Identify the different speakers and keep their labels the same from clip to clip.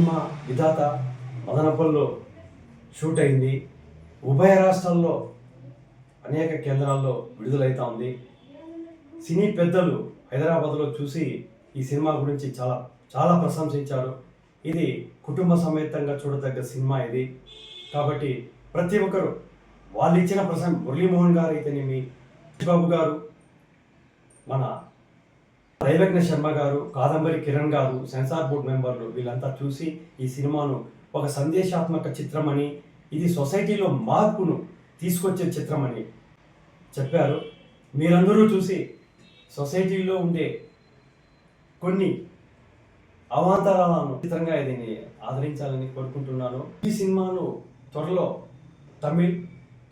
Speaker 1: Cinema విధాత మదనపల్లిలో shoot అయింది. ఉభయ రాష్ట్రాల్లో అనేక కేంద్రాల్లో విడుదలవుతా ఉంది. సినీ పెద్దలు హైదరాబాద్లో చూసి ఈ సినిమా గురించి చాలా చాలా ప్రశంసించారు. ఇది కుటుంబ సమేతంగా చూడదగ్గ సినిమా ఇది. కాబట్టి ప్రతి ఒక్కరు వాళ్ళు ఇచ్చిన మురళీమోహన్ గారు అయితేనేమి, బాబు గారు, మన దైవజ్ఞ శర్మ గారు, కాదంబరి కిరణ్ గారు, సెన్సార్ బోర్డు మెంబర్లు వీళ్ళంతా చూసి ఈ సినిమాను ఒక సందేశాత్మక చిత్రమని, ఇది సొసైటీలో మార్పును తీసుకొచ్చే చిత్రమని చెప్పారు. మీరందరూ చూసి సొసైటీలో ఉండే కొన్ని అవాంతరాలను చిత్రంగా దీన్ని ఆదరించాలని కోరుకుంటున్నాను. ఈ సినిమాను త్వరలో తమిళ్,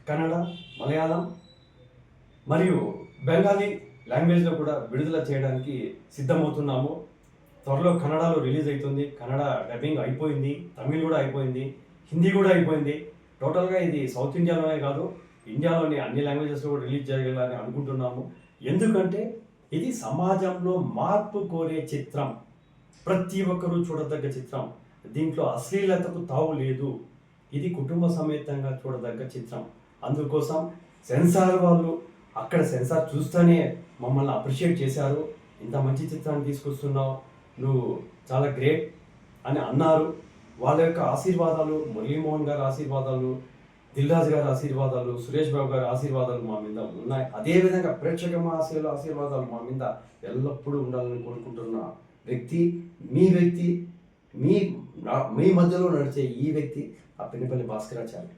Speaker 1: కన్నడ, మలయాళం మరియు బెంగాలీ లాంగ్వేజ్లో కూడా విడుదల చేయడానికి సిద్ధమవుతున్నాము. త్వరలో కన్నడలో రిలీజ్ అవుతుంది. కన్నడ డబ్బింగ్ అయిపోయింది, తమిళ్ కూడా అయిపోయింది, హిందీ కూడా అయిపోయింది. టోటల్గా ఇది సౌత్ ఇండియాలోనే కాదు, ఇండియాలోని అన్ని లాంగ్వేజెస్లో కూడా రిలీజ్ చేయాలని అనుకుంటున్నాము. ఎందుకంటే ఇది సమాజంలో మార్పు కోరే చిత్రం, ప్రతి ఒక్కరూ చూడదగ్గ చిత్రం. దీంట్లో అశ్లీలతకు తావు లేదు. ఇది కుటుంబ సమేతంగా చూడదగ్గ చిత్రం. అందుకోసం సెన్సార్ వాళ్ళు అక్కడ సెన్సార్ చూస్తూనే మమ్మల్ని అప్రిషియేట్ చేశారు. ఇంత మంచి చిత్రాన్ని తీసుకొస్తున్నావు, నువ్వు చాలా గ్రేట్ అని అన్నారు. వాళ్ళ యొక్క ఆశీర్వాదాలు, మురళీమోహన్ గారి ఆశీర్వాదాలు, దిల్ రాజు గారి ఆశీర్వాదాలు, సురేష్ బాబు గారి ఆశీర్వాదాలు మా మీద ఉన్నాయి. అదేవిధంగా ప్రేక్షక మహాశయుల ఆశీర్వాదాలు మా మీద ఎల్లప్పుడూ ఉండాలని కోరుకుంటున్న వ్యక్తి, మీ మధ్యలో నడిచే ఈ వ్యక్తి ఆ పిన్నపల్లి భాస్కరాచార్య.